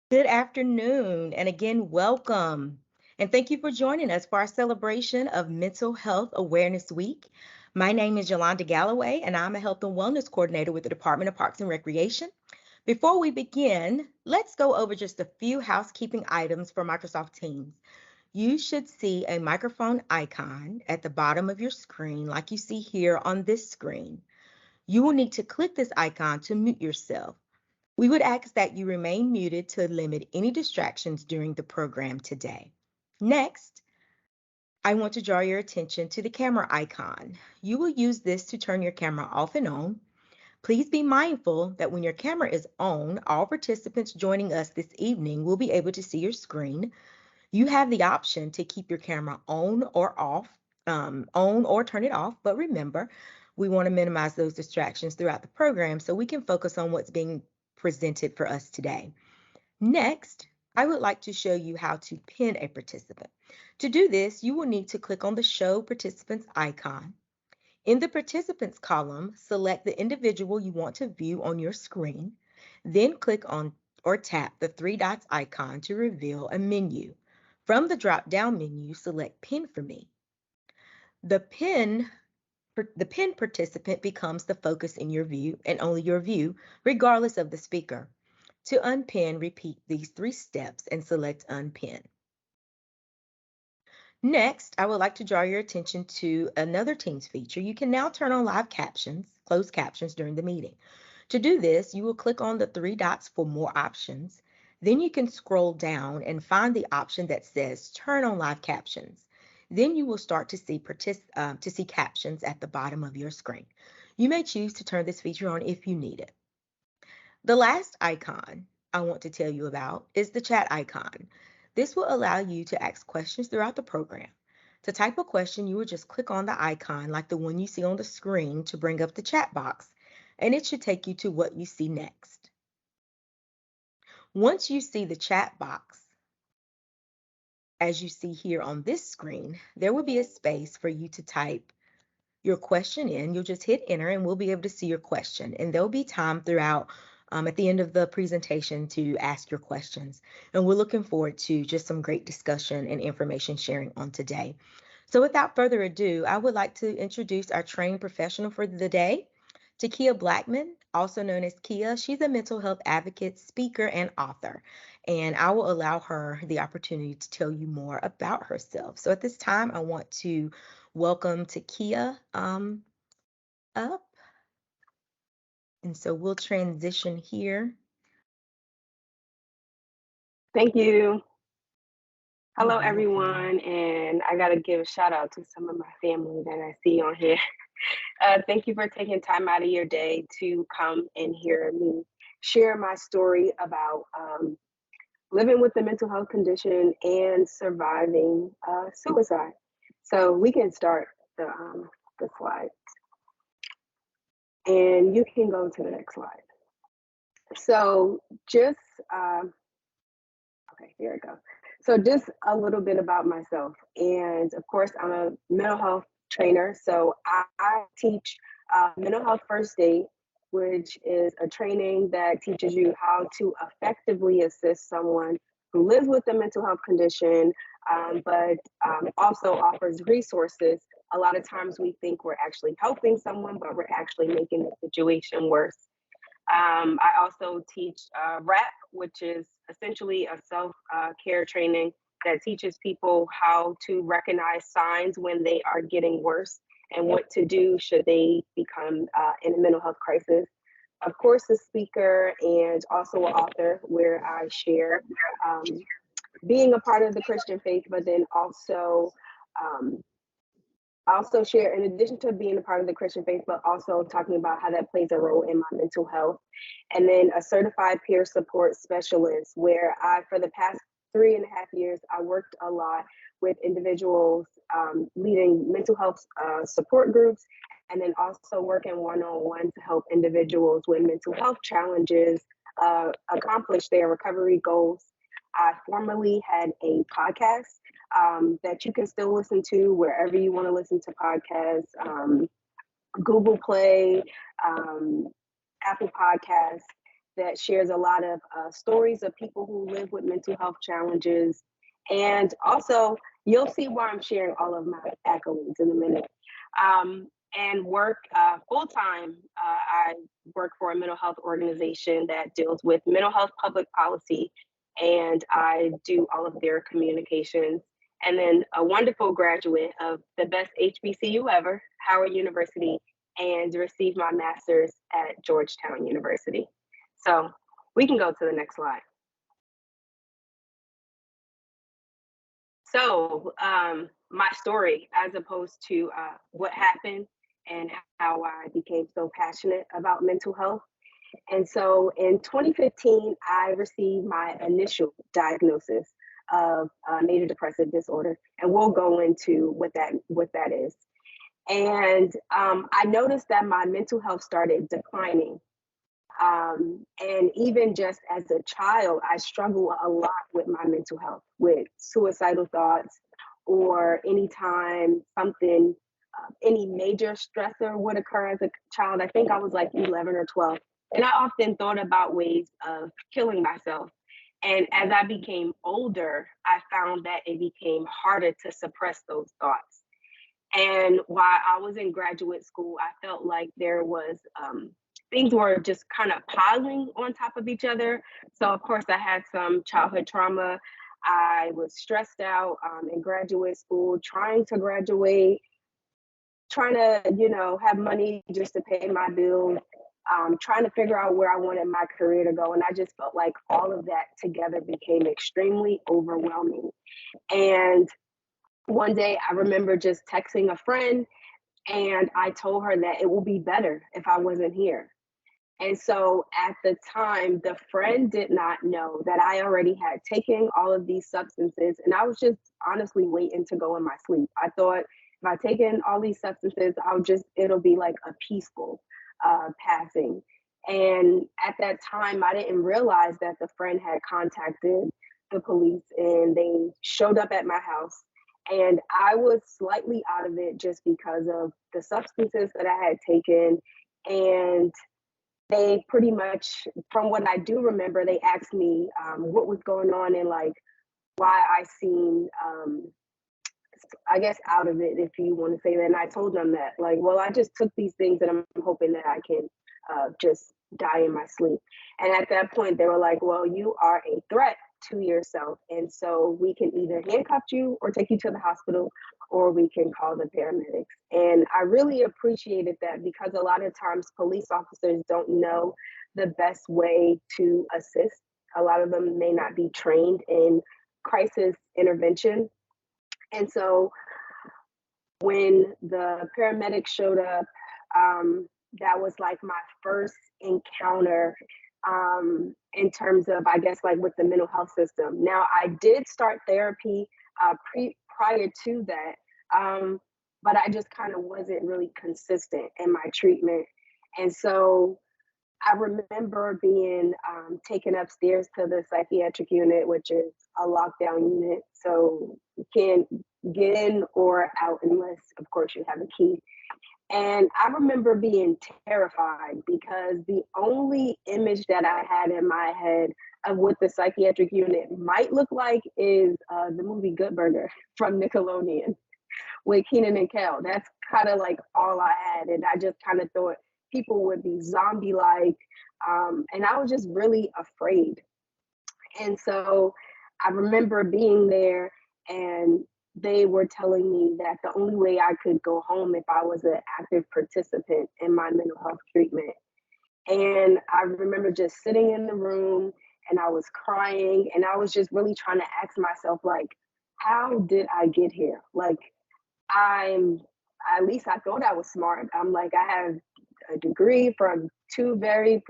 Good afternoon, and again, welcome. And thank you for joining us for our celebration of Mental Health Awareness Week. My name is Yolanda Galloway, and I'm a Health and Wellness Coordinator with the Department of Parks and Recreation. Before we begin, let's go over just a few housekeeping items for Microsoft Teams. You should see a microphone icon at the bottom of your screen, like you see here on this screen. You will need to click this icon to mute yourself. We would ask that you remain muted to limit any distractions during the program today. Next, I want to draw your attention to the camera icon. You will use this to turn your camera off and on. Please be mindful that when your camera is on, all participants joining us this evening will be able to see your screen. You have the option to keep your camera on or off, on or turn it off, but remember, we want to minimize those distractions throughout the program so we can focus on what's being presented for us today. Next, I would like to show you how to pin a participant. To do this, you will need to click on the Show Participants icon. In the Participants column, select the individual you want to view on your screen, then click on or tap the three dots icon to reveal a menu. From the drop-down menu, select Pin for Me. The pin the pin participant becomes the focus in your view and only your view, regardless of the speaker. To unpin, repeat these three steps and select Unpin. Next, I would like to draw your attention to another Teams feature. You can now turn on live captions, closed captions during the meeting. To do this, you will click on the three dots for more options. Then you can scroll down and find the option that says Turn on live captions. Then you will start to see captions at the bottom of your screen. You may choose to turn this feature on if you need it. The last icon I want to tell you about is the chat icon. This will allow you to ask questions throughout the program. To type a question, you will just click on the icon like the one you see on the screen to bring up the chat box, and it should take you to what you see next. Once you see the chat box, as you see here on this screen, there will be a space for you to type your question in. You'll just hit enter and we'll be able to see your question. And there'll be time throughout at the end of the presentation to ask your questions. And we're looking forward to just some great discussion and information sharing on today. So without further ado, I would like to introduce our trained professional for the day, Takia Blackman, also known as Kia. She's a mental health advocate, speaker, and author. And I will allow her the opportunity to tell you more about herself. So at this time, I want to welcome Takia up. And so we'll transition here. Thank you. You're Hello, welcome. everyone. And I got to give a shout out to some of my family that I see on here. Thank you for taking time out of your day to come and hear me share my story about living with the mental health condition and surviving suicide. So we can start the slide, and you can go to the next slide. So just okay, here we go. So just a little bit about myself. And of course, I'm a mental health trainer. So I teach mental health first aid, which is a training that teaches you how to effectively assist someone who lives with a mental health condition, but also offers resources. A lot of times we think we're actually helping someone, but we're actually making the situation worse. I also teach RAP, which is essentially a self care training that teaches people how to recognize signs when they are getting worse and what to do should they become in a mental health crisis. Of course, a speaker and also an author where I share um, being a part of the Christian faith, but then um, I also share, in addition to being a part of the Christian faith, but also talking about how that plays a role in my mental health. And then a certified peer support specialist, where for the past 3.5 years, I worked a lot with individuals leading mental health support groups, and then also working one on one to help individuals with mental health challenges accomplish their recovery goals. I formerly had a podcast that you can still listen to wherever you want to listen to podcasts, Google Play, um, Apple Podcasts. that shares a lot of stories of people who live with mental health challenges. And also, you'll see why I'm sharing all of my accolades in a minute. And work full time. I work for a mental health organization that deals with mental health public policy, and I do all of their communications. And then a wonderful graduate of the best HBCU ever, Howard University, and received my master's at Georgetown University. So we can go to the next slide. So my story, as opposed to what happened and how I became so passionate about mental health. And so in 2015, I received my initial diagnosis of major depressive disorder, and we'll go into what that is. And I noticed that my mental health started declining. And even just as a child, I struggle a lot with my mental health, with suicidal thoughts, or anytime something, any major stressor would occur as a child. I think I was like 11 or 12. And I often thought about ways of killing myself. And as I became older, I found that it became harder to suppress those thoughts. And while I was in graduate school, I felt like there was things were just kind of piling on top of each other. So of course, I had some childhood trauma. I was stressed out in graduate school, trying to graduate, trying to have money just to pay my bills, trying to figure out where I wanted my career to go. And I just felt like all of that together became extremely overwhelming. And one day I remember just texting a friend, and I told her that it will be better if I wasn't here. And so at the time, the friend did not know that I already had taken all of these substances, and I was just honestly waiting to go in my sleep. I thought if I taken all these substances, it'll be like a peaceful passing. And at that time, I didn't realize that the friend had contacted the police, and they showed up at my house. And I was slightly out of it just because of the substances that I had taken. And they pretty much, from what I do remember, they asked me what was going on, and like why I seemed, I guess, out of it, if you want to say that. And I told them that, like, well, I just took these things and I'm hoping that I can just die in my sleep. And at that point, they were like, well, you are a threat to yourself. And so we can either handcuff you or take you to the hospital, or we can call the paramedics. And I really appreciated that, because a lot of times police officers don't know the best way to assist. A lot of them may not be trained in crisis intervention. And so when the paramedics showed up, that was like my first encounter in terms of, I guess, like with the mental health system. Now, I did start therapy prior to that, but I just kind of wasn't really consistent in my treatment. And so I remember being taken upstairs to the psychiatric unit, which is a lockdown unit. So you can't get in or out unless, of course, you have a key. And I remember being terrified, because the only image that I had in my head of what the psychiatric unit might look like is the movie Good Burger from Nickelodeon with Keenan and Kel. That's kind of like all I had. And I just kind of thought people would be zombie like. And I was just really afraid. And so I remember being there, and they were telling me that the only way I could go home if I was an active participant in my mental health treatment. And I remember just sitting in the room, and I was crying, and I was just really trying to ask myself, like, how did I get here? Like, I'm, at least I thought I was smart. I'm like, I have a degree from two very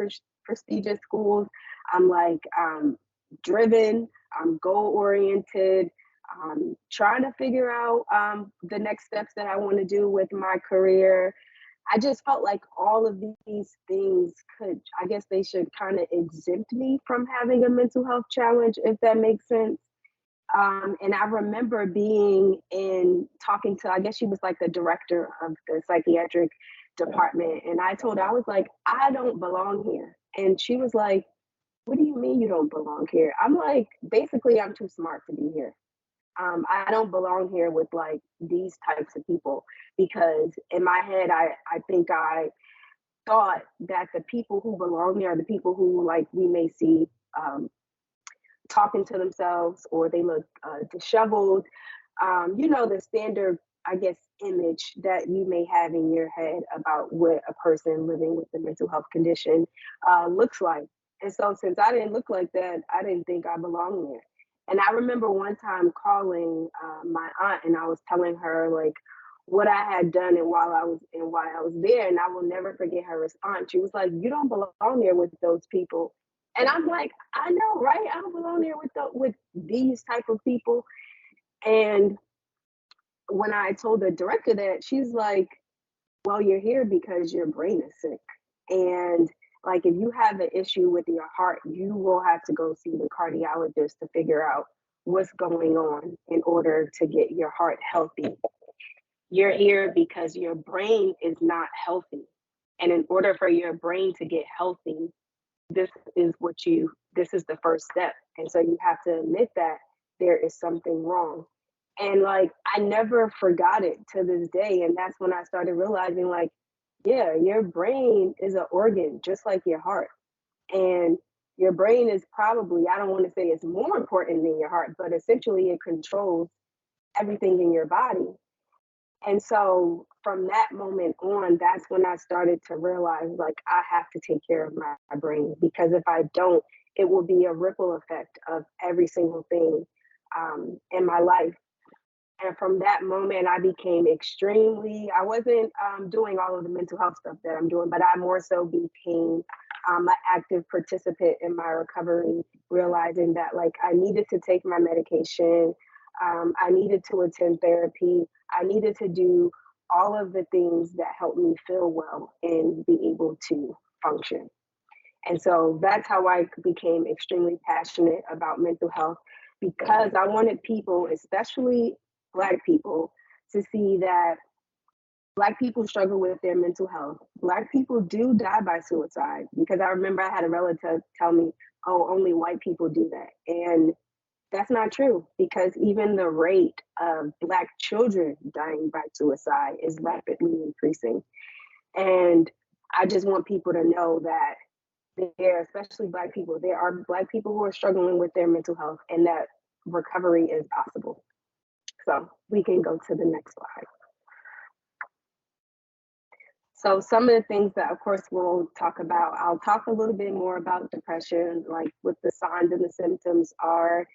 prestigious schools. I'm like, driven, I'm goal oriented, trying to figure out the next steps that I want to do with my career. I just felt like all of these things could, I guess they should kind of exempt me from having a mental health challenge, if that makes sense. And I remember being in talking to, I guess she was like the director of the psychiatric department. And I told her, I was like, I don't belong here. And she was like, what do you mean you don't belong here? I'm like, basically, I'm too smart to be here. I don't belong here with like these types of people because in my head, I think I thought that the people who belong there are the people who like we may see um, talking to themselves or they look disheveled. The standard, I guess, image that you may have in your head about what a person living with a mental health condition looks like. And so, since I didn't look like that, I didn't think I belonged there. And I remember one time calling my aunt, and I was telling her like what I had done and why I was there. And I will never forget her response. She was like, "You don't belong there with those people." And I'm like, I know, right? I don't belong there with these type of people. And when I told the director that, she's like, well, you're here because your brain is sick. And like, if you have an issue with your heart, you will have to go see the cardiologist to figure out what's going on in order to get your heart healthy. You're here because your brain is not healthy. And in order for your brain to get healthy, this this is the first step. And so you have to admit that there is something wrong. And like I never forgot it to this day. And that's when I started realizing like, yeah, your brain is an organ just like your heart. And your brain is probably, I don't want to say it's more important than your heart, but essentially it controls everything in your body. And so from that moment on, that's when I started to realize like I have to take care of my brain because if I don't, it will be a ripple effect of every single thing in my life. And from that moment, I became I wasn't doing all of the mental health stuff that I'm doing, but I more so became an active participant in my recovery, realizing that like I needed to take my medication, I needed to attend therapy, I needed to do all of the things that help me feel well and be able to function. And so that's how I became extremely passionate about mental health because I wanted people, especially Black people, to see that Black people struggle with their mental health. Black people do die by suicide because I remember I had a relative tell me, oh, only white people do that. And that's not true because even the rate of Black children dying by suicide is rapidly increasing. And I just want people to know that there, especially Black people, there are Black people who are struggling with their mental health and that recovery is possible. So we can go to the next slide. So some of the things that, of course, we'll talk about, I'll talk a little bit more about depression, like what the signs and the symptoms are.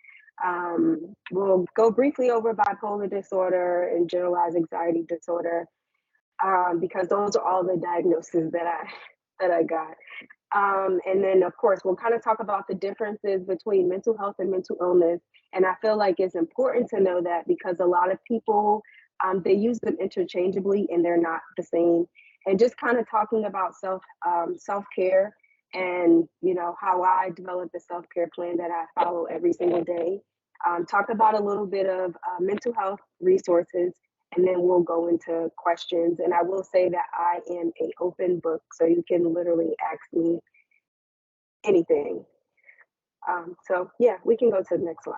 We'll go briefly over bipolar disorder and generalized anxiety disorder because those are all the diagnoses that I got. And then, of course, we'll kind of talk about the differences between mental health and mental illness. And I feel like it's important to know that because a lot of people, they use them interchangeably and they're not the same. And just kind of talking about self-care and, how I developed the self-care plan that I follow every single day. Talk about a little bit of mental health resources and then we'll go into questions. And I will say that I am an open book, so you can literally ask me anything. So yeah, we can go to the next slide.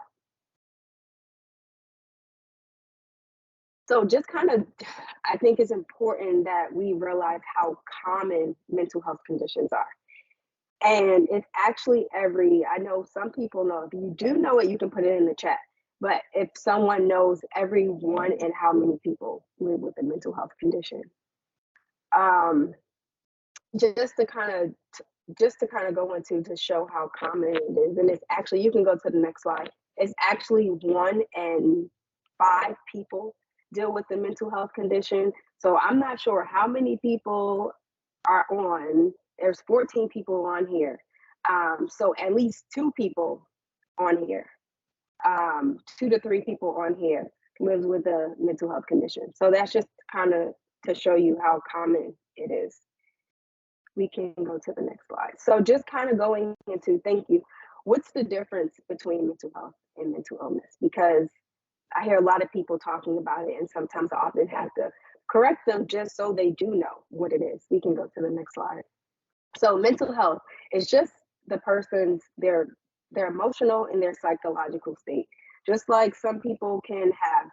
So just kind of, I think it's important that we realize how common mental health conditions are. And it's actually I know some people know, if you do know it, you can put it in the chat. But if someone knows everyone and how many people live with a mental health condition, um, just to kind of go into to show how common it is, and it's actually you can go to the next slide. It's actually 1 in 5 people deal with the mental health condition. So I'm not sure how many people are on. There's 14 people on here, so at least 2 people on here, 2 to 3 people on here lives with a mental health condition. So that's just kind of to show you how common it is. We can go to the next slide. So just kind of going into, thank you. What's the difference between mental health and mental illness? Because I hear a lot of people talking about it and sometimes I often have to correct them just so they do know what it is. We can go to the next slide. So mental health is just the person's their emotional and their psychological state. Just like some people can have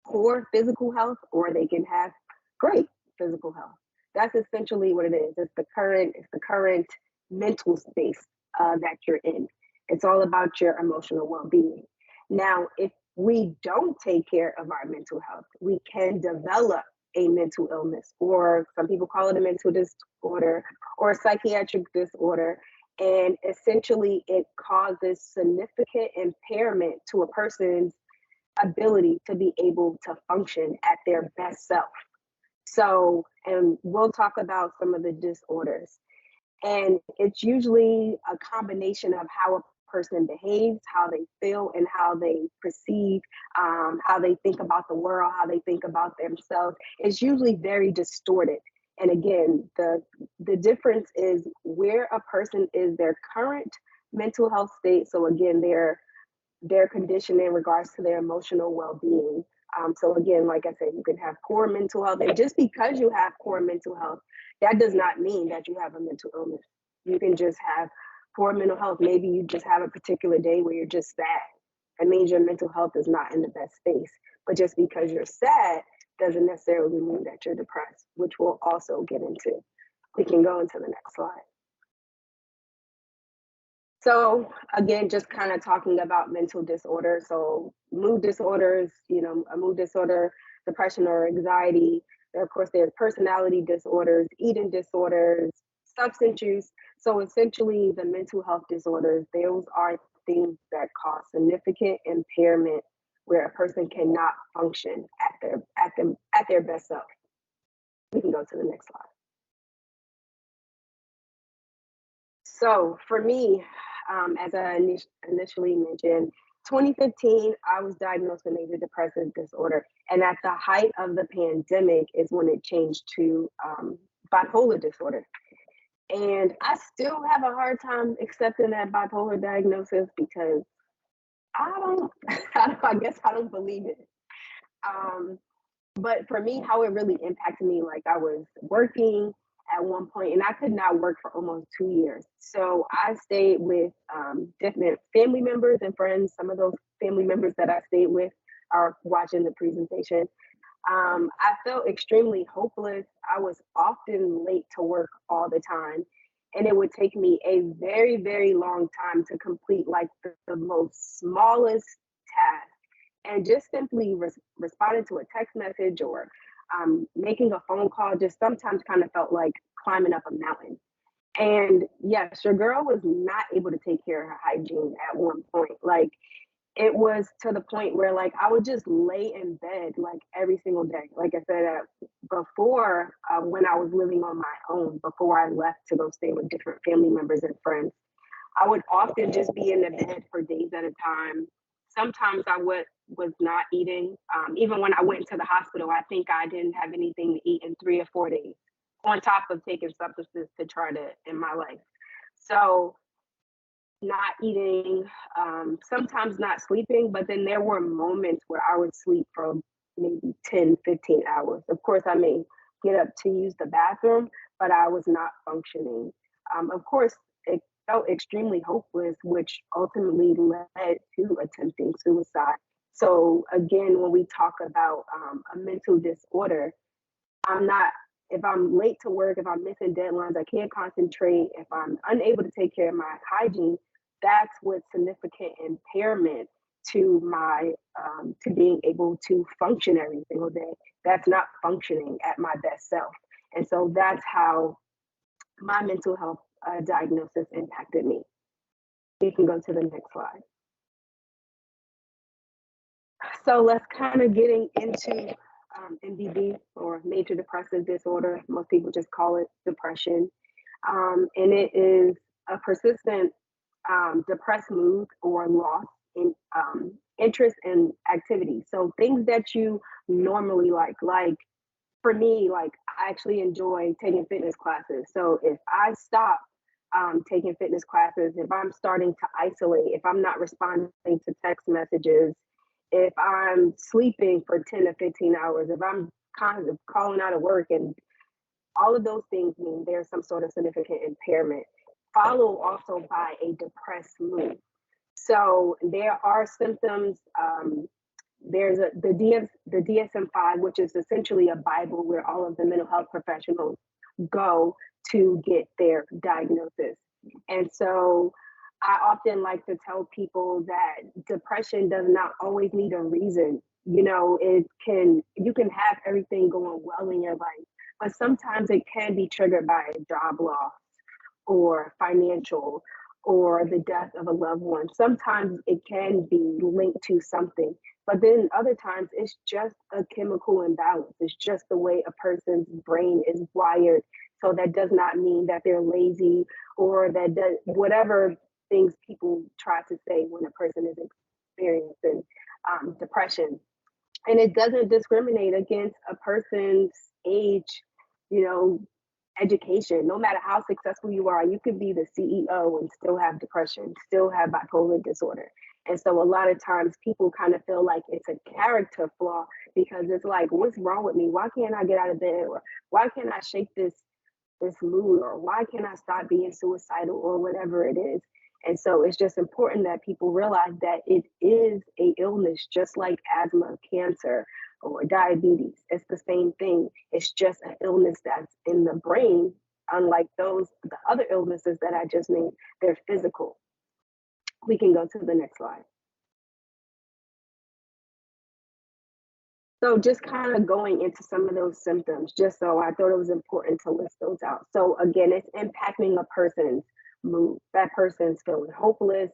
poor physical health or they can have great physical health. That's essentially what it is. It's the current mental space that you're in. It's all about your emotional well-being. Now, if we don't take care of our mental health, we can develop a mental illness, or some people call it a mental disorder or a psychiatric disorder. And essentially, it causes significant impairment to a person's ability to be able to function at their best self. So, and we'll talk about some of the disorders. And it's usually a combination of how a person behaves, how they feel, and how they perceive, how they think about the world, how they think about themselves. It's usually very distorted. And again, the difference is where a person is their current mental health state. So again, their condition in regards to their emotional well-being. So again, like I said, you can have poor mental health, and just because you have poor mental health, that does not mean that you have a mental illness. You can just have poor mental health. Maybe you just have a particular day where you're just sad. That means your mental health is not in the best space. But just because you're sad doesn't necessarily mean that you're depressed, which we'll also get into. We can go into the next slide. So again, just kind of talking about mental disorders. So mood disorders, a mood disorder, depression or anxiety. Of course, there's personality disorders, eating disorders, substance use. So essentially, the mental health disorders, those are things that cause significant impairment where a person cannot function at their best self. We can go to the next slide. So for me, as I initially mentioned, 2015, I was diagnosed with major depressive disorder. And at the height of the pandemic is when it changed to bipolar disorder. And I still have a hard time accepting that bipolar diagnosis because I don't, I guess I don't believe it. Um, but for me, how it really impacted me, like I was working at one point and I could not work for almost 2 years. So I stayed with different family members and friends. Some of those family members that I stayed with are watching the presentation. I felt extremely hopeless. I was often late to work all the time. And it would take me a very, very long time to complete like the most smallest task. And just simply responding to a text message or making a phone call just sometimes kind of felt like climbing up a mountain. And yes, your girl was not able to take care of her hygiene at one point. Like it was to the point where like I would just lay in bed like every single day. Like I said, before when I was living on my own, before I left to go stay with different family members and friends, I would often just be in the bed for days at a time. Sometimes was not eating. Even when I went to the hospital, I think I didn't have anything to eat in 3 or 4 days, on top of taking substances to try to in my life. So not eating, sometimes not sleeping, but then there were moments where I would sleep for maybe 10, 15 hours. Of course, I may get up to use the bathroom, but I was not functioning. Of course, it felt extremely hopeless, which ultimately led to attempting suicide. So, again, when we talk about a mental disorder, I'm not, if I'm late to work, if I'm missing deadlines, I can't concentrate, if I'm unable to take care of my hygiene, that's what significant impairment to my to being able to function every single day. That's not functioning at my best self. And so that's how my mental health diagnosis impacted me. You can go to the next slide. So let's kind of getting into MDD, or major depressive disorder. Most people just call it depression. And it is a persistent depressed mood or loss in interest in activity. So things that you normally like for me, like I actually enjoy taking fitness classes. So if I stop taking fitness classes, if I'm starting to isolate, if I'm not responding to text messages, if I'm sleeping for 10 to 15 hours, if I'm kind of calling out of work, and all of those things mean there's some sort of significant impairment. followed also by a depressed mood. So there are symptoms. There's the DSM-5, which is essentially a Bible where all of the mental health professionals go to get their diagnosis. And so I often like to tell people that depression does not always need a reason. You can have everything going well in your life, but sometimes it can be triggered by a job loss or financial or the death of a loved one. Sometimes it can be linked to something, but then other times it's just a chemical imbalance. It's just the way a person's brain is wired. So that does not mean that they're lazy or whatever things people try to say when a person is experiencing depression. And it doesn't discriminate against a person's age, you know, education. No matter how successful you are, you could be the CEO and still have depression, still have bipolar disorder. And so a lot of times people kind of feel like it's a character flaw because it's like, what's wrong with me? Why can't I get out of bed? Or why can't I shake this mood? Or why can't I stop being suicidal or whatever it is? And so it's just important that people realize that it is a illness, just like asthma, cancer, or diabetes. It's the same thing. It's just an illness that's in the brain. Unlike the other illnesses that I just named, they're physical. We can go to the next slide. So just kind of going into some of those symptoms, just so I thought it was important to list those out. So again, it's impacting a person's mood. That person's feeling hopeless.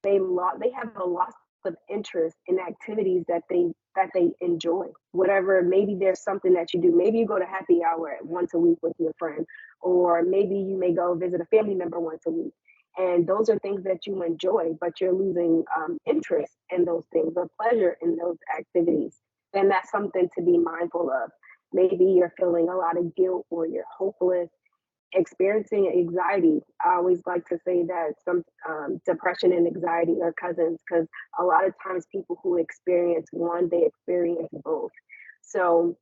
They have a loss of interest in activities that they enjoy. Whatever, maybe there's something that you do. Maybe you go to happy hour once a week with your friend, or maybe you may go visit a family member once a week. And those are things that you enjoy, but you're losing interest in those things or pleasure in those activities. Then that's something to be mindful of. Maybe you're feeling a lot of guilt or you're hopeless, experiencing anxiety. I always like to say that some depression and anxiety are cousins because a lot of times people who experience one, they experience both. So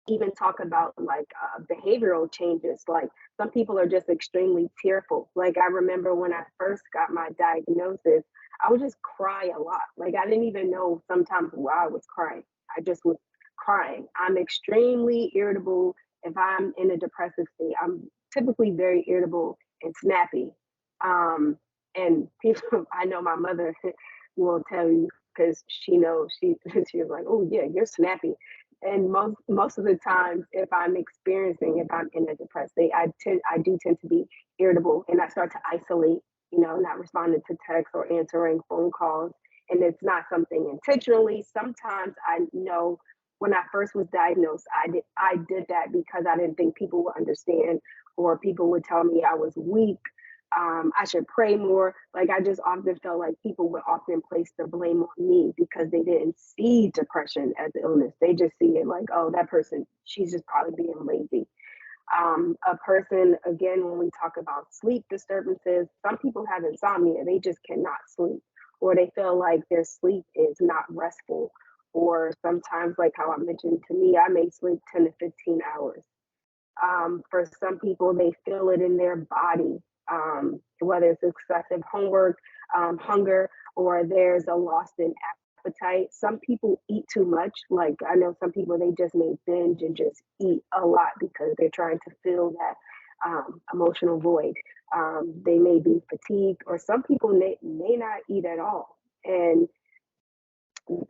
even talk about like behavioral changes. Like some people are just extremely tearful. Like I remember when I first got my diagnosis, I would just cry a lot. Like I didn't even know sometimes why I was crying. I just was crying. I'm extremely irritable if I'm in a depressive state. I'm typically very irritable and snappy. Um, and people, I know my mother will tell you because she knows she was like, oh yeah, you're snappy. And most of the times, if I'm in a depressed state, I do tend to be irritable, and I start to isolate. Not responding to texts or answering phone calls, and it's not something intentionally. Sometimes I know when I first was diagnosed, I did that because I didn't think people would understand, or people would tell me I was weak. I should pray more. Like I just often felt like people would often place the blame on me because they didn't see depression as an illness. They just see it like, oh, that person, she's just probably being lazy. A person, again, when we talk about sleep disturbances, some people have insomnia. They just cannot sleep, or they feel like their sleep is not restful. Or sometimes, like how I mentioned to me, I may sleep 10 to 15 hours. For some people, they feel it in their body, whether it's excessive hunger, or there's a loss in appetite. Some people eat too much. Like I know some people, they just may binge and just eat a lot because they're trying to fill that emotional void. They may be fatigued, or some people may not eat at all. And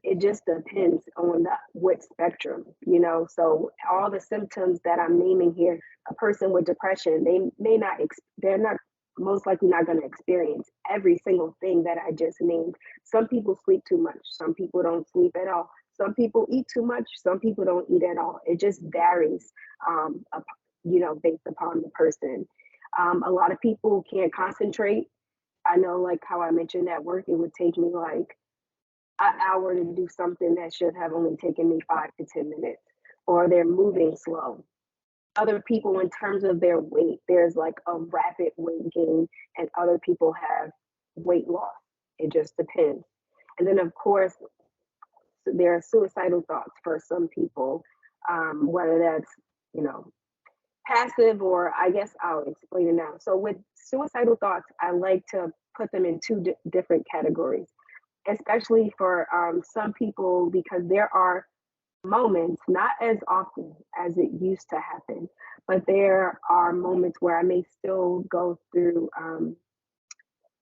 it just depends on what spectrum, so all the symptoms that I'm naming here, a person with depression, they're not most likely not going to experience every single thing that I just named. Some people sleep too much, some people don't sleep at all, some people eat too much, some people don't eat at all. It just varies, based upon the person. A lot of people can't concentrate. I know, like how I mentioned at work, it would take me like an hour to do something that should have only taken me 5 to 10 minutes, or they're moving slow. Other people, in terms of their weight, there's like a rapid weight gain, and other people have weight loss. It just depends. And then, of course, there are suicidal thoughts for some people, whether that's, you know, passive, or I guess I'll explain it now. So with suicidal thoughts, I like to put them in two different categories, especially for some people, because there are moments, not as often as it used to happen, but there are moments where I may still go through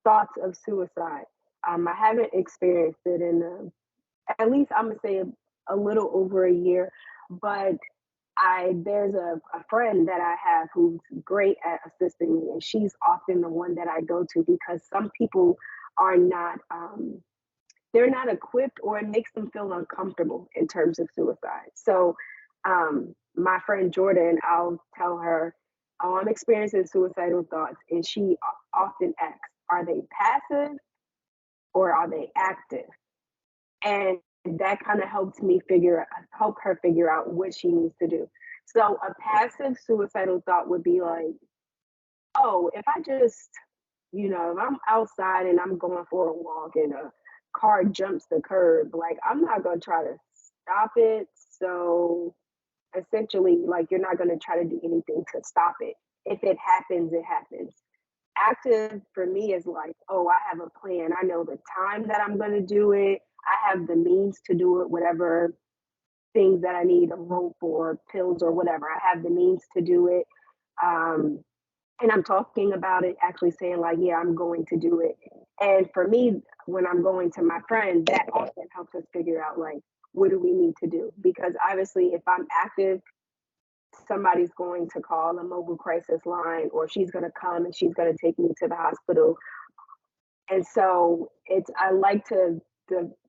thoughts of suicide. I haven't experienced it in at least I'm gonna say a little over a year, but I there's a friend that I have who's great at assisting me, and she's often the one that I go to because some people are not they're not equipped, or it makes them feel uncomfortable in terms of suicide. So my friend Jordan, I'll tell her, oh, I'm experiencing suicidal thoughts, and she often asks, are they passive or are they active? And that kind of help her figure out what she needs to do. So a passive suicidal thought would be like, oh, if I just, if I'm outside and I'm going for a walk and a car jumps the curb, like I'm not gonna try to stop it. So essentially, like you're not gonna try to do anything to stop it. If it happens, it happens. Active for me is like, oh, I have a plan. I know the time that I'm gonna do it. I have the means to do it, whatever things that I need, a rope or pills or whatever. I have the means to do it. Um, and I'm talking about it, actually saying like, yeah, I'm going to do it. And for me, when I'm going to my friend, that often helps us figure out like, what do we need to do? Because obviously, if I'm active, somebody's going to call a mobile crisis line, or she's going to come and she's going to take me to the hospital. And so I like to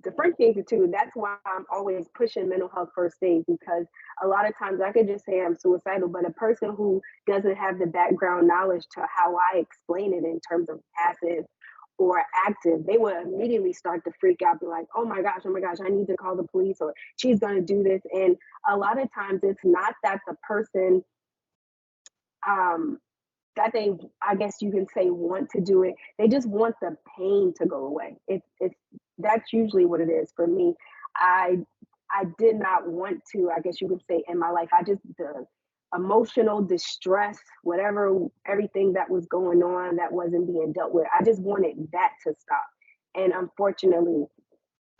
differentiate the two. That's why I'm always pushing mental health first aid, because a lot of times I could just say I'm suicidal, but a person who doesn't have the background knowledge to how I explain it in terms of passive or active, they would immediately start to freak out, be like, oh my gosh, I need to call the police, or she's going to do this. And a lot of times it's not that the person um, that they, I guess you can say, want to do it. They just want the pain to go away. It's that's usually what it is for me. I I did not want to, I guess you could say, in my life. I just the emotional distress, whatever, everything that was going on that wasn't being dealt with. I just wanted that to stop. And unfortunately,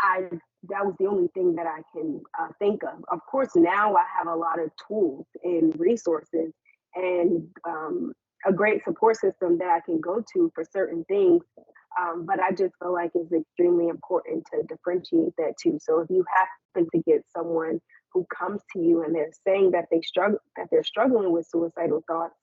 I that was the only thing that I can think of. Of course, now I have a lot of tools and resources, and a great support system that I can go to for certain things. But I just feel like it's extremely important to differentiate that too. So if you happen to get someone who comes to you and they're saying that they're struggling with suicidal thoughts,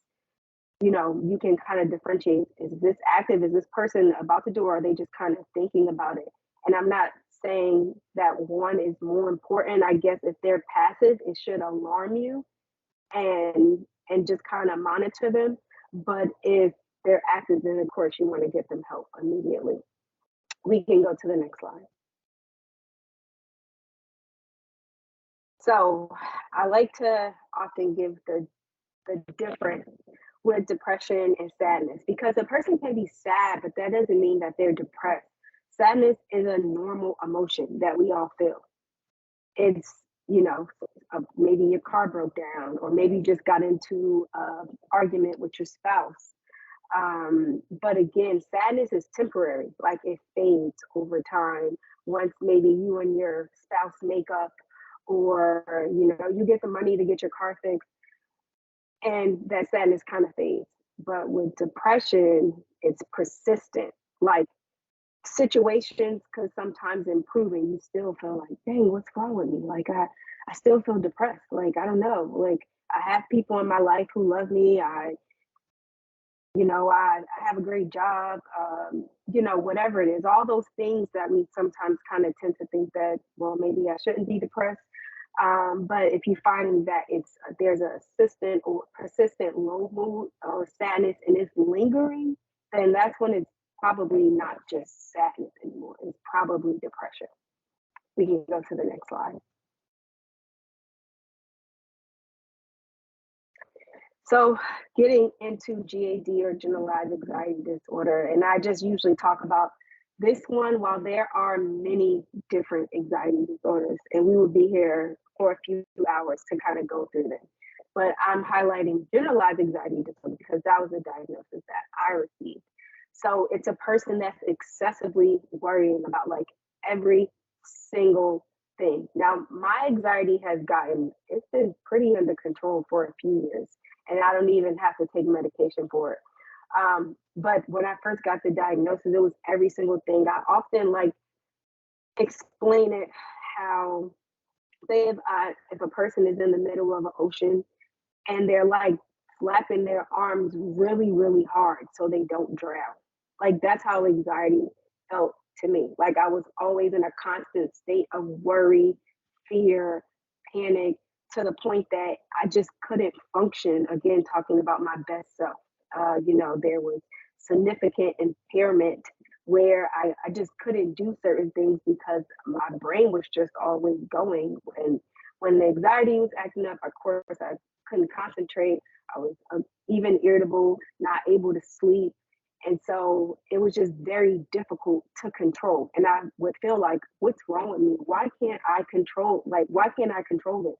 you can kind of differentiate, is this active? Is this person about to do, or are they just kind of thinking about it? And I'm not saying that one is more important. I guess if they're passive, it should alarm you and just kind of monitor them. But if they're active, then of course you want to get them help immediately. We can go to the next slide. So I like to often give the difference with depression and sadness, because a person can be sad, but that doesn't mean that they're depressed. Sadness is a normal emotion that we all feel. It's, maybe your car broke down, or maybe you just got into an argument with your spouse. But again, sadness is temporary, like it fades over time once maybe you and your spouse make up, or you get the money to get your car fixed, and that sadness kind of fades. But with depression, it's persistent. Like situations could sometimes improve and you still feel like, dang, what's wrong with me? Like I still feel depressed. Like I don't know. Like I have people in my life who love me. I have a great job, whatever it is, all those things that we sometimes kind of tend to think that, well, maybe I shouldn't be depressed. But if you find that there's a persistent low mood or sadness and it's lingering, then that's when it's probably not just sadness anymore. It's probably depression. We can go to the next slide. So, getting into GAD, or generalized anxiety disorder, and I just usually talk about this one, while there are many different anxiety disorders, and we will be here for a few hours to kind of go through them. but I'm highlighting generalized anxiety disorder because that was the diagnosis that I received. So it's a person that's excessively worrying about like every single thing. Now, my anxiety has it's been pretty under control for a few years, and I don't even have to take medication for it. But when I first got the diagnosis, it was every single thing. I often like explain it how, say, if a person is in the middle of an ocean and they're like flapping their arms really, really hard so they don't drown. Like that's how anxiety felt to me. Like I was always in a constant state of worry, fear, panic, to the point that I just couldn't function. Again, talking about my best self. There was significant impairment where I just couldn't do certain things because my brain was just always going. And when the anxiety was acting up, of course, I couldn't concentrate. I was even irritable, not able to sleep. And so it was just very difficult to control. And I would feel like, what's wrong with me? Why can't I control this?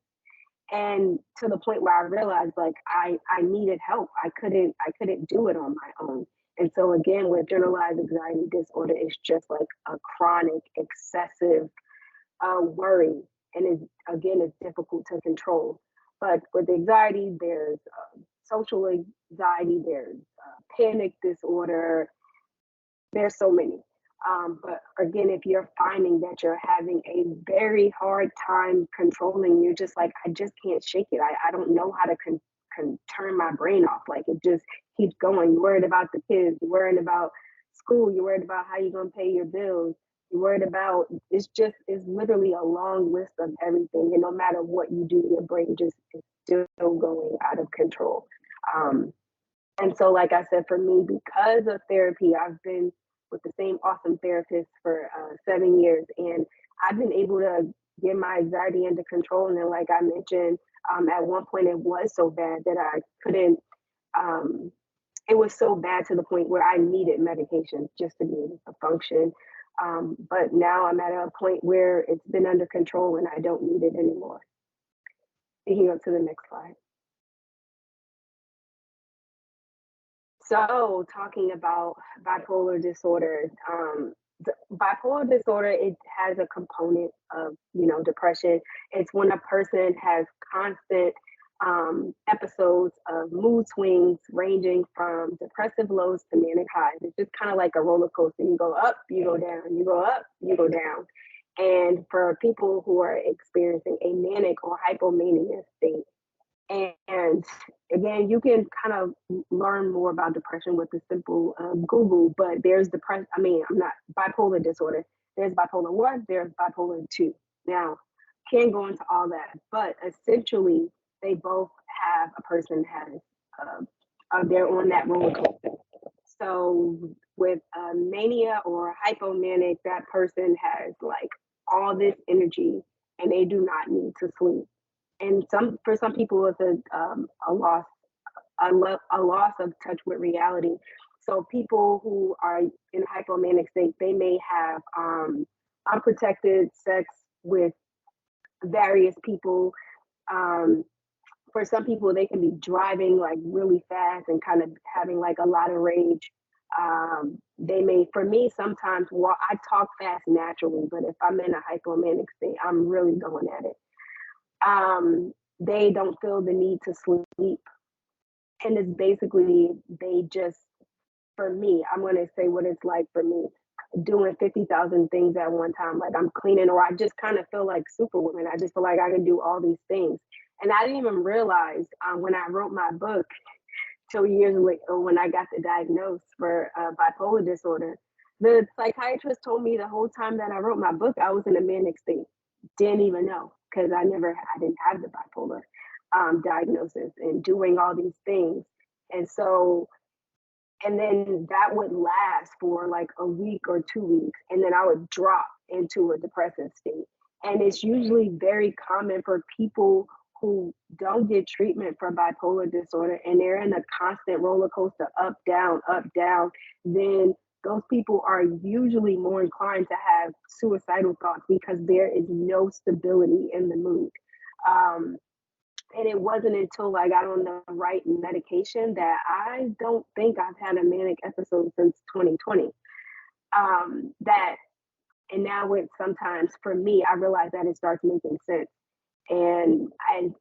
And to the point where I realized like I needed help. I couldn't do it on my own. And so again, with generalized anxiety disorder, it's just like a chronic, excessive worry, and it's difficult to control. But with anxiety, there's social anxiety, there's panic disorder, there's so many. But again, if you're finding that you're having a very hard time controlling, you're just like, I just can't shake it. I don't know how to turn my brain off. Like it just keeps going. You're worried about the kids, you're worried about school, you're worried about how you're going to pay your bills. You're worried about it's literally a long list of everything. And no matter what you do, your brain just is still going out of control. Um, and so, like I said, for me, because of therapy, I've been with the same awesome therapist for 7 years, and I've been able to get my anxiety under control. And then, like I mentioned, at one point it was so bad that I couldn't. Um, it was so bad to the point where I needed medication just to be able to function. But now I'm at a point where it's been under control and I don't need it anymore. You can go to the next slide. So, talking about bipolar disorder, bipolar disorder, it has a component of, depression. It's when a person has constant episodes of mood swings ranging from depressive lows to manic highs. It's just kind of like a roller coaster. You go up, you go down, you go up, you go down. And for people who are experiencing a manic or hypomania state, and again, you can kind of learn more about depression with a simple Google, but there's depression. I mean, I'm not bipolar disorder. There's bipolar 1, there's bipolar 2. Now, can't go into all that, but essentially, they both have a person has, they're on that roller coaster. So with mania or hypomanic, that person has like all this energy and they do not need to sleep. And for some people, it's a loss of touch with reality. So people who are in hypomanic state, they may have unprotected sex with various people. Um, for some people, they can be driving like really fast and kind of having like a lot of rage. They may, for me, sometimes, well, I talk fast naturally, but if I'm in a hypomanic state, I'm really going at it. They don't feel the need to sleep. And it's basically, they just, for me, I'm going to say what it's like for me doing 50,000 things at one time. Like I'm cleaning, or I just kind of feel like Superwoman. I just feel like I can do all these things. And I didn't even realize when I wrote my book 2 years later, when I got the diagnosis for bipolar disorder, the psychiatrist told me the whole time that I wrote my book, I was in a manic state. Didn't even know because I didn't have the bipolar diagnosis and doing all these things. And so, and then that would last for like a week or 2 weeks, and then I would drop into a depressive state. And it's usually very common for people who don't get treatment for bipolar disorder and they're in a constant roller coaster, up, down, then those people are usually more inclined to have suicidal thoughts because there is no stability in the mood. Um, And it wasn't until I got on the right medication that I don't think I've had a manic episode since 2020. That and now it sometimes for me, I realize that it starts making sense. And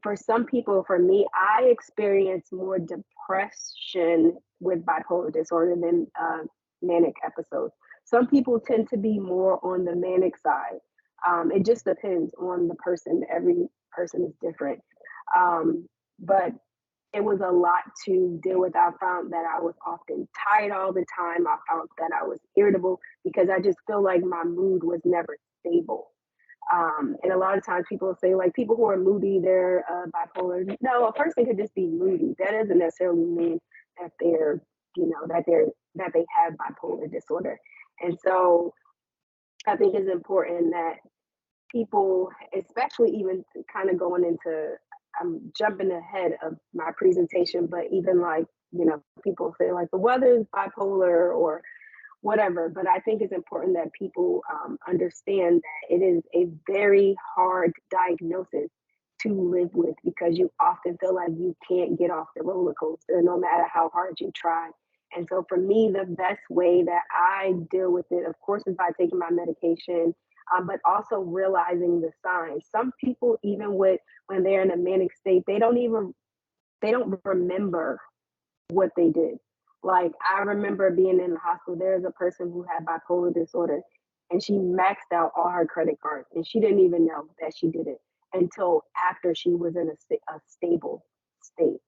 for some people, for me, I experience more depression with bipolar disorder than manic episodes. Some people tend to be more on the manic side. It just depends on the person. Every person is different. But it was a lot to deal with. I found that I was often tired all the time. I found that I was irritable because I just feel like my mood was never stable. And a lot of times people say like people who are moody, they're bipolar. No, a person could just be moody. That doesn't necessarily mean that they're, that they have bipolar disorder. And so I think it's important that people, especially even kind of going into, I'm jumping ahead of my presentation, but even like, people say like the weather is bipolar or whatever. But I think it's important that people understand that it is a very hard diagnosis to live with because you often feel like you can't get off the roller coaster no matter how hard you try. And so for me, the best way that I deal with it, of course, is by taking my medication, but also realizing the signs. Some people, even with when they're in a manic state, they don't remember what they did. Like I remember being in the hospital. There's a person who had bipolar disorder, and she maxed out all her credit cards, and she didn't even know that she did it until after she was in a stable state.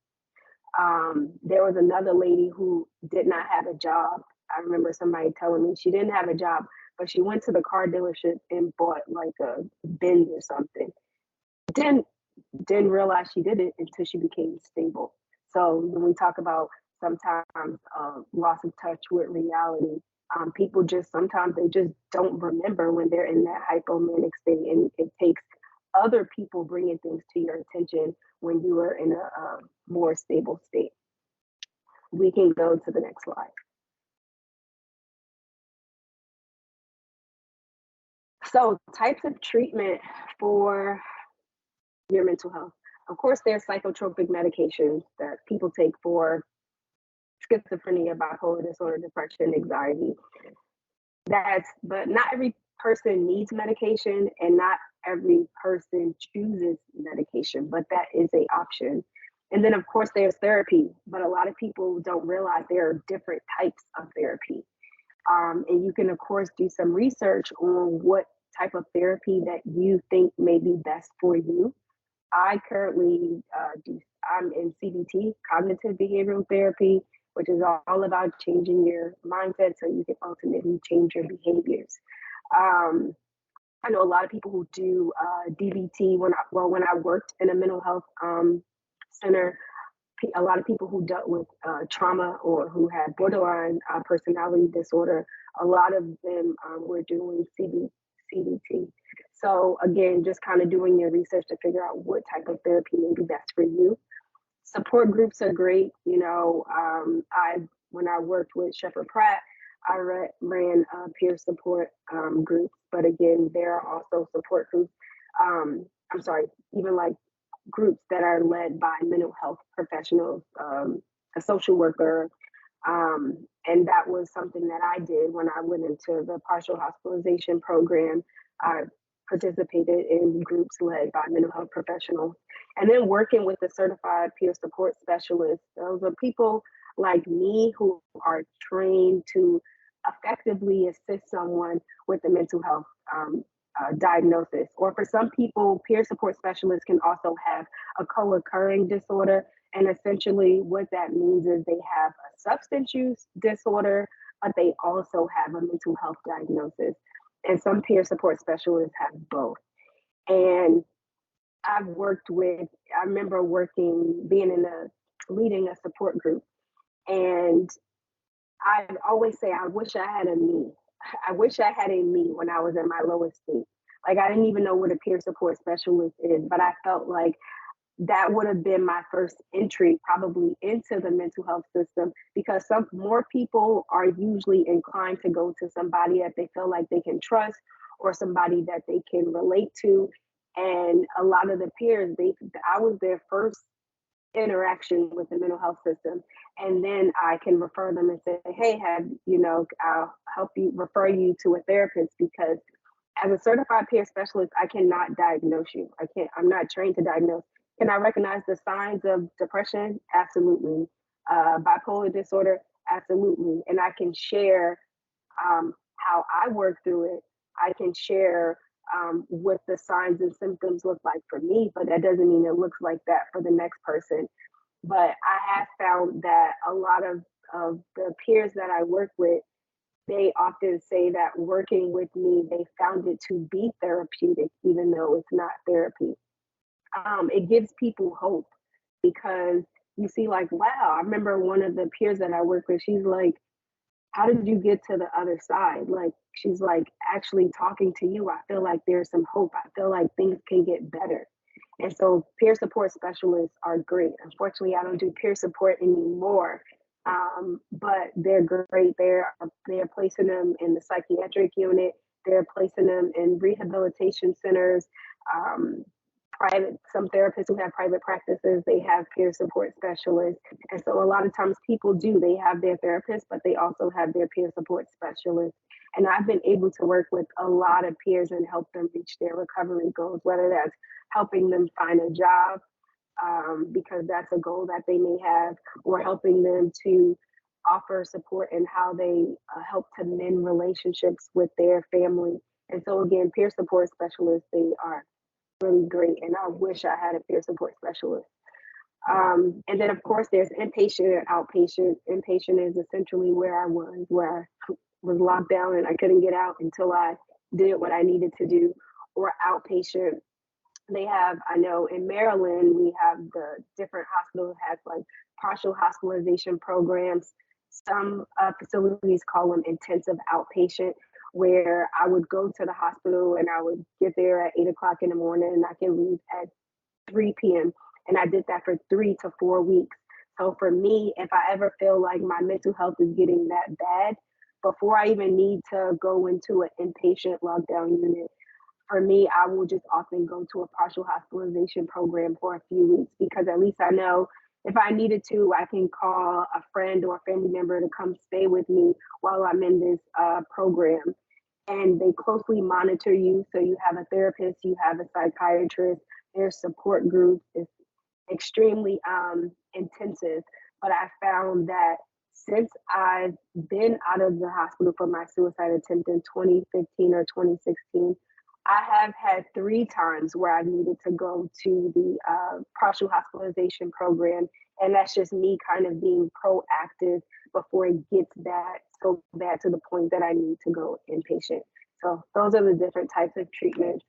There was another lady who did not have a job. I remember somebody telling me she didn't have a job, but she went to the car dealership and bought like a Benz or something. Didn't didn't realize she did it until she became stable. So when we talk about sometimes loss of touch with reality, people just sometimes they just don't remember when they're in that hypomanic state, and it takes other people bringing things to your attention when you are in a more stable state. We can go to the next slide. So types of treatment for your mental health. Of course, there's psychotropic medications that people take for schizophrenia, bipolar disorder, depression, anxiety. But not every person needs medication and not every person chooses medication, but that is a option. And then of course there's therapy, but a lot of people don't realize there are different types of therapy. And you can of course do some research on what type of therapy that you think may be best for you. I currently I'm in CBT, cognitive behavioral therapy, which is all about changing your mindset so you can ultimately change your behaviors. Um, I know a lot of people who do DBT. When I worked in a mental health center, a lot of people who dealt with trauma or who had borderline personality disorder, a lot of them were doing CBT. So again, just kind of doing your research to figure out what type of therapy may be best for you. Support groups are great. I when I worked with Shepherd Pratt, I ran peer support groups, but again, there are also support groups. I'm sorry, even like groups that are led by mental health professionals, a social worker. And that was something that I did when I went into the partial hospitalization program. I participated in groups led by mental health professionals. And then working with a certified peer support specialist. Those are people like me who are trained to effectively assist someone with a mental health diagnosis. Or for some people, peer support specialists can also have a co occurring disorder. And essentially, what that means is they have a substance use disorder, but they also have a mental health diagnosis. And some peer support specialists have both. And I remember being leading a support group. And I always say, I wish I had a me. I wish I had a me when I was in my lowest state. Like, I didn't even know what a peer support specialist is, but I felt like that would have been my first entry probably into the mental health system because some more people are usually inclined to go to somebody that they feel like they can trust or somebody that they can relate to. And a lot of the peers, I was their first interaction with the mental health system. And then I can refer them and say, hey, I'll help you refer you to a therapist, because as a certified peer specialist, I cannot diagnose you. I'm not trained to diagnose. Can I recognize the signs of depression? Absolutely. Bipolar disorder? Absolutely. And I can share how I work through it. I can share what the signs and symptoms look like for me, but that doesn't mean it looks like that for the next person. But I have found that a lot of the peers that I work with, they often say that working with me, they found it to be therapeutic, even though it's not therapy. It gives people hope, because you see, like, wow, I remember one of the peers that I work with, she's like, how did you get to the other side? Like, she's like, actually talking to you, I feel like there's some hope. I feel like things can get better. And so peer support specialists are great. Unfortunately, I don't do peer support anymore, but they're great. They're placing them in the psychiatric unit. They're placing them in rehabilitation centers. Um, some therapists who have private practices, they have peer support specialists. And so a lot of times people do, they have their therapists, but they also have their peer support specialists. And I've been able to work with a lot of peers and help them reach their recovery goals, whether that's helping them find a job, because that's a goal that they may have, or helping them to offer support in how they help to mend relationships with their family. And so again, peer support specialists, they are really great, and I wish I had a peer support specialist. And then, of course, there's inpatient and outpatient. Inpatient is essentially where I was locked down and I couldn't get out until I did what I needed to do. Or outpatient, they have, I know in Maryland, we have the different hospitals have like partial hospitalization programs. Some facilities call them intensive outpatient, where I would go to the hospital and I would get there at 8 o'clock in the morning and I can leave at 3 p.m. And I did that for 3 to 4 weeks. So for me, if I ever feel like my mental health is getting that bad, before I even need to go into an inpatient lockdown unit, for me, I will just often go to a partial hospitalization program for a few weeks, because at least I know if I needed to, I can call a friend or a family member to come stay with me while I'm in this program. And they closely monitor you. So you have a therapist, you have a psychiatrist, there's support groups. It's extremely intensive. But I found that since I've been out of the hospital for my suicide attempt in 2015 or 2016, I have had 3 times where I needed to go to the partial hospitalization program. And that's just me kind of being proactive before it gets bad, so bad to the point that I need to go inpatient. So those are the different types of treatment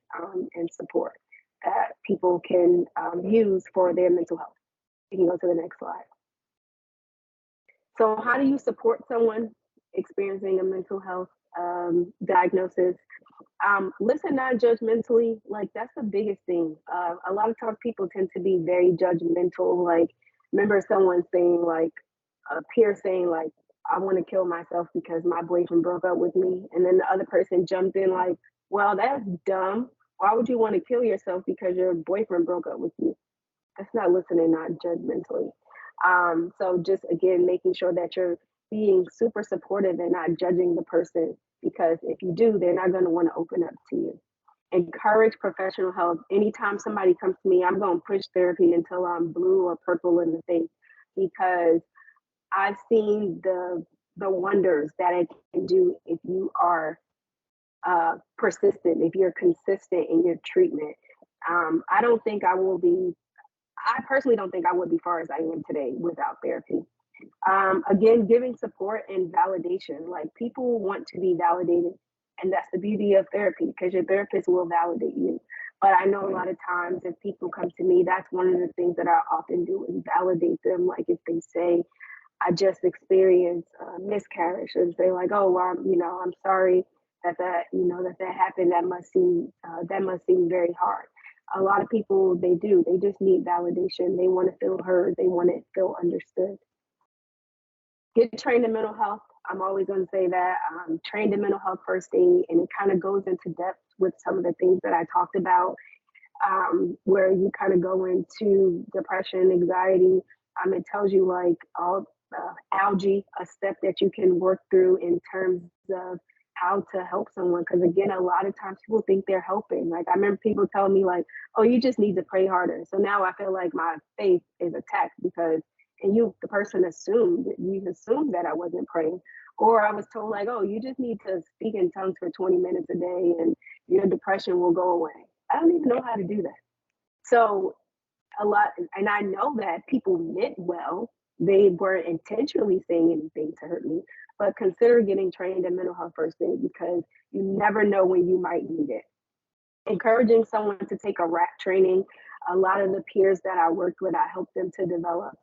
and support that people can use for their mental health. You can go to the next slide. So how do you support someone experiencing a mental health diagnosis? Listen non-judgmentally, like that's the biggest thing. A lot of times people tend to be very judgmental. Like, remember someone saying, like, a peer saying, like, I want to kill myself because my boyfriend broke up with me. And then the other person jumped in like, well, that's dumb. Why would you want to kill yourself because your boyfriend broke up with you? That's not listening, not judgmentally. So just again, making sure that you're being super supportive and not judging the person, because if you do, they're not going to want to open up to you. Encourage professional help. Anytime somebody comes to me, I'm going to push therapy until I'm blue or purple in the face, because I've seen the wonders that it can do if you are persistent, if you're consistent in your treatment. I don't think I will be I personally don't think I would be far as I am today without therapy. Again, giving support and validation. Like, people want to be validated, and that's the beauty of therapy, because your therapist will validate you. But I know a lot of times if people come to me, that's one of the things that I often do is validate them. Like, if they say, I just experienced a miscarriage, and say like, oh, well, I'm sorry that happened. That must seem very hard. A lot of people, they just need validation. They want to feel heard. They want to feel understood. Get trained in mental health. I'm always going to say that. I'm trained in mental health first aid, and it kind of goes into depth with some of the things that I talked about. where you kind of go into depression, anxiety. It tells you like all algae, a step that you can work through in terms of how to help someone. Because again, a lot of times people think they're helping. Like I remember people telling me like, "Oh, you just need to pray harder." So now I feel like my faith is attacked because, and the person assumed you assumed that I wasn't praying, or I was told like, "Oh, you just need to speak in tongues for 20 minutes a day, and your depression will go away." I don't even know how to do that. So a lot, and I know that people meant well. They weren't intentionally saying anything to hurt me, but consider getting trained in mental health first aid because you never know when you might need it. Encouraging someone to take a RAP training. A lot of the peers that I worked with, I helped them to develop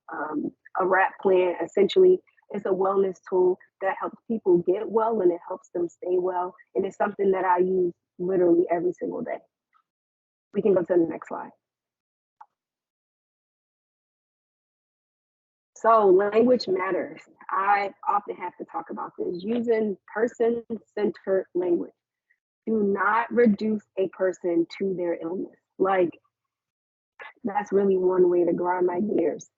a RAP plan. Essentially, it's a wellness tool that helps people get well and it helps them stay well. And it's something that I use literally every single day. We can go to the next slide. So language matters. I often have to talk about this using person-centered language. Do not reduce a person to their illness. Like that's really one way to grind my gears.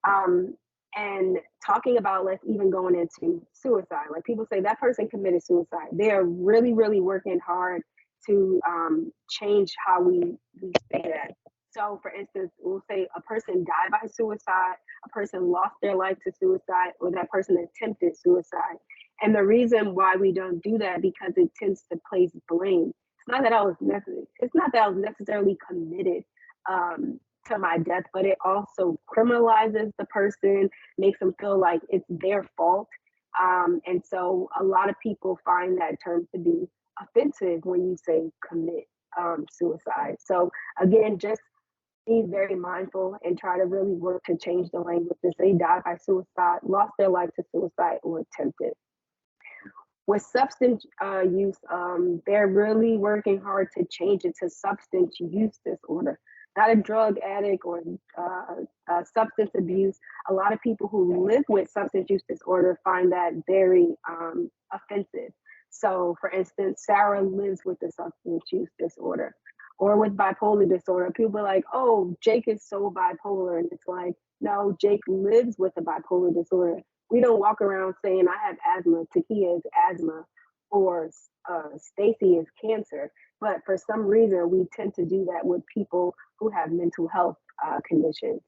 Um, and talking about let's even going into suicide. Like people say that person committed suicide. They are really, really working hard to change how we say that. So, for instance, we'll say a person died by suicide, a person lost their life to suicide, or that person attempted suicide. And the reason why we don't do that because it tends to place blame. It's not that I was necessarily committed um, to my death, but it also criminalizes the person, makes them feel like it's their fault. And so a lot of people find that term to be offensive when you say commit suicide. So again, just be very mindful and try to really work to change the language to say died by suicide, lost their life to suicide, or attempted. With substance use, they're really working hard to change it to substance use disorder, not a drug addict or substance abuse. A lot of people who live with substance use disorder find that very offensive. So, for instance, Sarah lives with a substance use disorder or with bipolar disorder. People are like, oh, Jake is so bipolar. And it's like, no, Jake lives with a bipolar disorder. We don't walk around saying I have asthma, Takia is asthma, or Stacy is cancer. But for some reason, we tend to do that with people who have mental health conditions.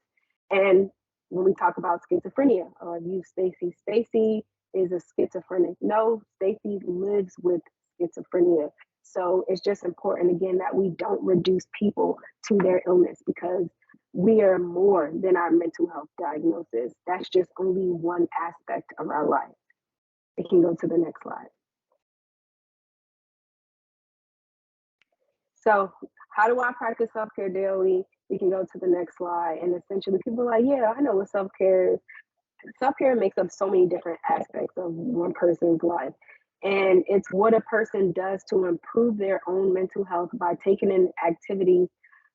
And when we talk about schizophrenia, or you Stacy, Stacy is a schizophrenic. No, Stacy lives with schizophrenia. So it's just important again that we don't reduce people to their illness because we are more than our mental health diagnosis. That's just only one aspect of our life. We can go to the next slide. So, how do I practice self care daily? We can go to the next slide. And essentially, people are like, yeah, I know what self care is. Self care makes up so many different aspects of one person's life. And it's what a person does to improve their own mental health by taking in activities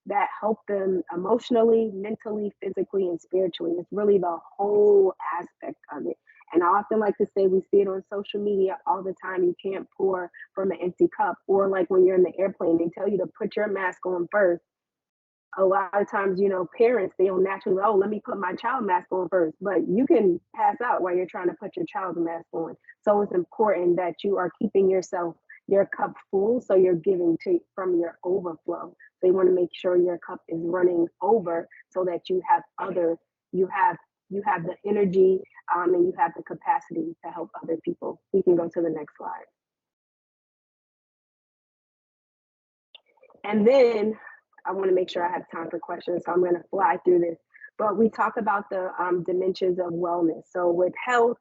that help them emotionally, mentally, physically, and spiritually. It's really the whole aspect of it. And I often like to say we see it on social media all the time. You can't pour from an empty cup. Or like when you're in the airplane, they tell you to put your mask on first. A lot of times, parents, they'll naturally, oh, let me put my child mask on first, but you can pass out while you're trying to put your child's mask on. So it's important that you are keeping your cup full, so you're giving from your overflow. So you want to make sure your cup is running over so that you have the energy and you have the capacity to help other people. We can go to the next slide. And then I want to make sure I have time for questions, so I'm going to fly through this. But we talk about the dimensions of wellness. So with health,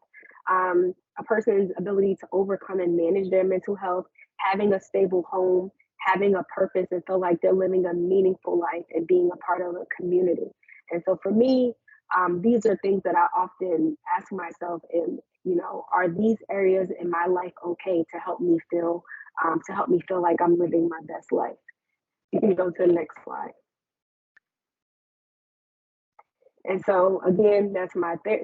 a person's ability to overcome and manage their mental health, having a stable home, having a purpose and feel like they're living a meaningful life and being a part of a community. And so for me, these are things that I often ask myself, and are these areas in my life okay to help me feel like I'm living my best life? You can go to the next slide. And so again, that's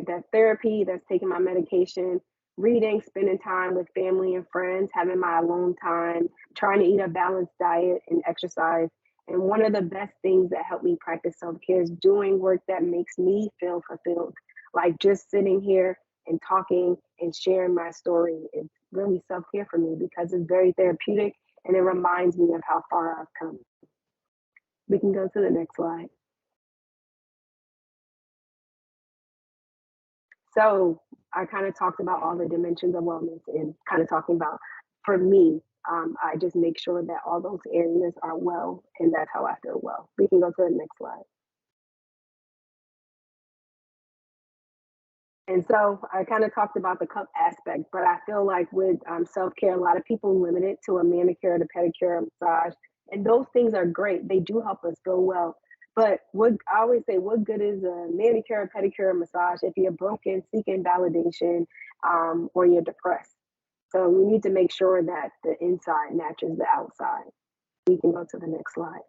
that's therapy, that's taking my medication, reading, spending time with family and friends, having my alone time, trying to eat a balanced diet and exercise, And one of the best things that helped me practice self-care is doing work that makes me feel fulfilled. Like just sitting here and talking and sharing my story is really self-care for me because it's very therapeutic and it reminds me of how far I've come. We can go to the next slide. So I kind of talked about all the dimensions of wellness and kind of talking about, for me, I just make sure that all those areas are well, and that's how I feel well. We can go to the next slide. And so I kind of talked about the cup aspect, but I feel like with self care, a lot of people limit it to a manicure, the pedicure, a massage, and those things are great. They do help us feel well. But what I always say, what good is a manicure, a pedicure, a massage if you're broken, seeking validation, or you're depressed? So we need to make sure that the inside matches the outside. We can go to the next slide.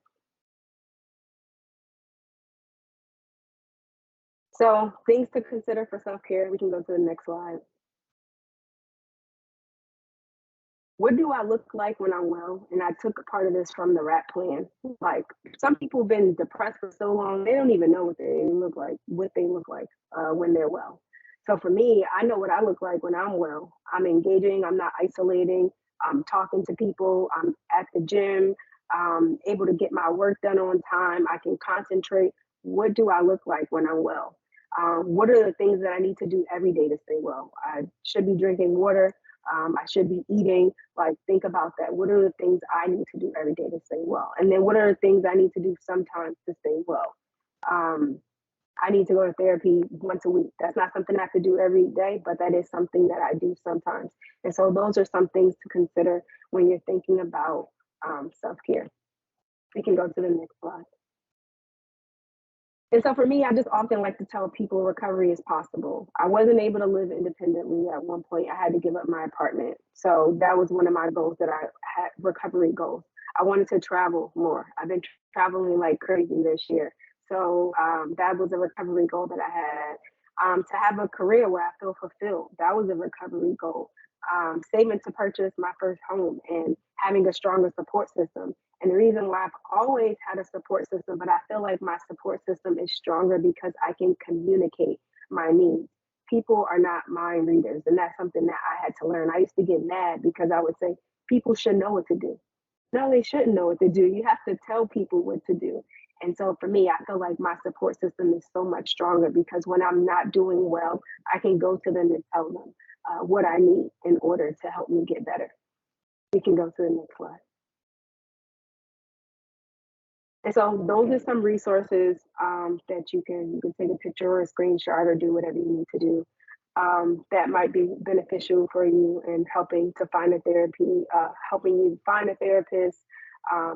So things to consider for self care. We can go to the next slide. What do I look like when I'm well? And I took a part of this from the rap plan. Like some people have been depressed for so long, they don't even know what they look like when they're well. So for me, I know what I look like when I'm well. I'm engaging, I'm not isolating, I'm talking to people, I'm at the gym, able to get my work done on time, I can concentrate. What do I look like when I'm well? What are the things that I need to do every day to stay well? I should be drinking water. I should be eating. Like, think about that. What are the things I need to do every day to stay well? And then what are the things I need to do sometimes to stay well? Um, I need to go to therapy once a week. That's not something I have to do every day, but that is something that I do sometimes. And so those are some things to consider when you're thinking about self care. We can go to the next slide. And so for me, I just often like to tell people recovery is possible. I wasn't able to live independently at one point. I had to give up my apartment. So that was one of my goals that I had, recovery goals. I wanted to travel more. I've been traveling like crazy this year. So that was a recovery goal that I had. To have a career where I feel fulfilled, that was a recovery goal. Saving to purchase my first home and having a stronger support system. And the reason why I've always had a support system, but I feel like my support system is stronger because I can communicate my needs. People are not mind readers, and that's something that I had to learn. I used to get mad because I would say people should know what to do. No, they shouldn't know what to do. You have to tell people what to do. And so for me, I feel like my support system is so much stronger because when I'm not doing well, I can go to them and tell them what I need in order to help me get better. We can go to the next slide. And so those are some resources that you can take a picture or a screenshot or do whatever you need to do that might be beneficial for you in helping to find a therapy, helping you find a therapist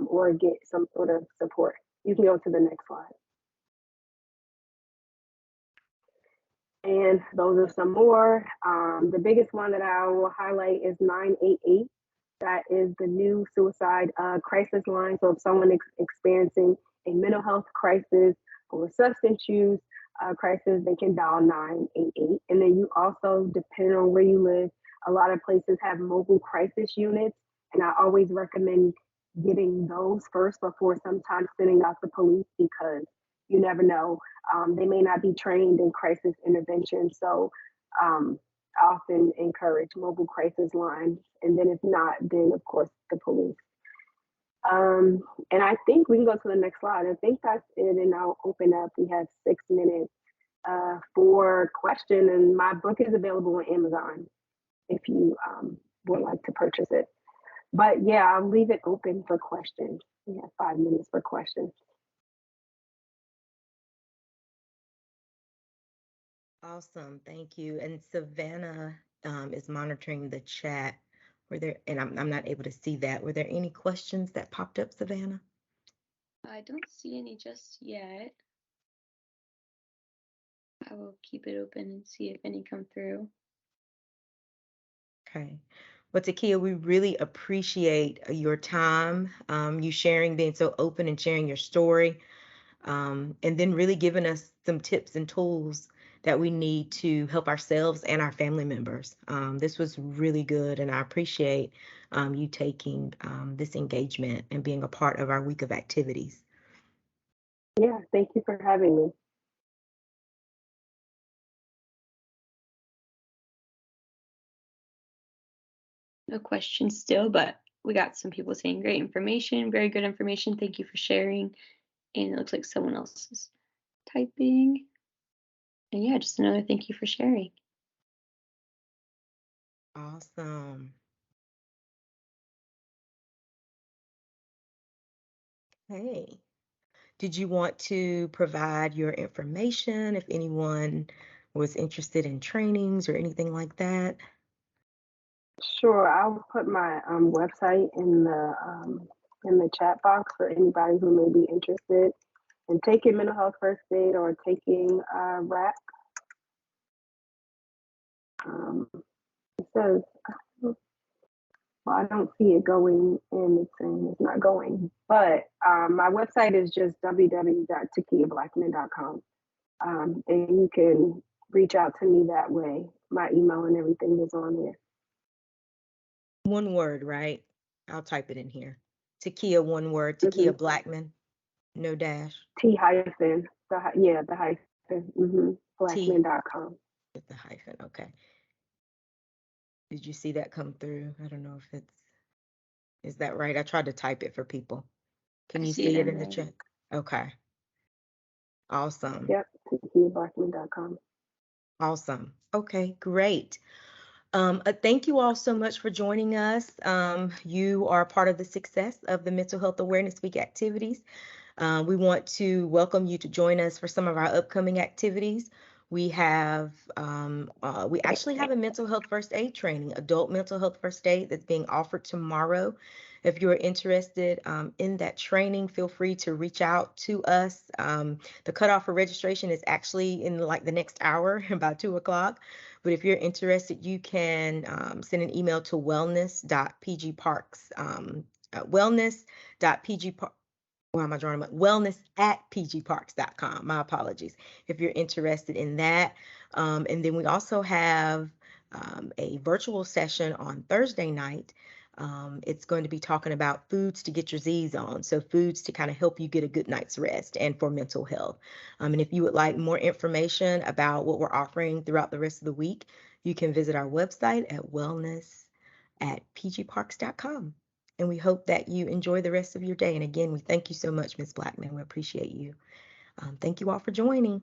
or get some sort of support. You can go to the next slide. And those are some more. The biggest one that I will highlight is 988. That is the new suicide crisis line. So if someone is experiencing a mental health crisis or a substance use crisis, they can dial 988. And then you also, depending on where you live, a lot of places have mobile crisis units. And I always recommend getting those first before sometimes sending out the police because you never know. They may not be trained in crisis intervention. So um, I often encourage mobile crisis lines. And then if not, then of course the police. And I think we can go to the next slide. I think that's it. And I'll open up. We have 6 minutes for question. And my book is available on Amazon if you would like to purchase it. But yeah, I'll leave it open for questions. We have 5 minutes for questions. Awesome. Thank you. And Savannah is monitoring the chat. And I'm not able to see that. Were there any questions that popped up, Savannah? I don't see any just yet. I will keep it open and see if any come through. Okay. Well, Takia, we really appreciate your time, you sharing, being so open and sharing your story, and then really giving us some tips and tools that we need to help ourselves and our family members. This was really good, and I appreciate you taking this engagement and being a part of our week of activities. Yeah, thank you for having me. No questions still, but we got some people saying great information, very good information. Thank you for sharing. And it looks like someone else is typing. And yeah, just another thank you for sharing. Awesome. Hey, did you want to provide your information if anyone was interested in trainings or anything like that? Sure, I'll put my website in the chat box for anybody who may be interested in taking mental health first aid or taking RAP. Um, it says, well, I don't see it going in. It's saying it's not going, but my website is just www.takiyablackman.com, and you can reach out to me that way. My email and everything is on there. One word, right? I'll type it in here. Takia, one word. Mm-hmm. Takia Blackman, no dash. T hyphen, the hyphen, T blackman.com. with the hyphen. Okay. Did you see that come through? I don't know if is that right? I tried to type it for people. Can I you see it see it in in the there. chat? Okay. Awesome. Yep, takiyablackman.com. Awesome. Okay, great. Thank you all so much for joining us. You are part of the success of the Mental Health Awareness Week activities. We want to welcome you to join us for some of our upcoming activities. We actually have a mental health first aid training, adult mental health first aid, that's being offered tomorrow. If you're interested in that training, feel free to reach out to us. The cutoff for registration is actually in like the next hour, about 2 o'clock. But if you're interested, you can send an email to wellness.pgparks, wellness.pgparks. Why am I drawing about wellness@pgparks.com? My apologies if you're interested in that. And then we also have a virtual session on Thursday night. It's going to be talking about foods to get your Z's on. So foods to kind of help you get a good night's rest and for mental health. And if you would like more information about what we're offering throughout the rest of the week, you can visit our website at wellness@pgparks.com. And we hope that you enjoy the rest of your day. And again, we thank you so much, Ms. Blackman. We appreciate you. Thank you all for joining.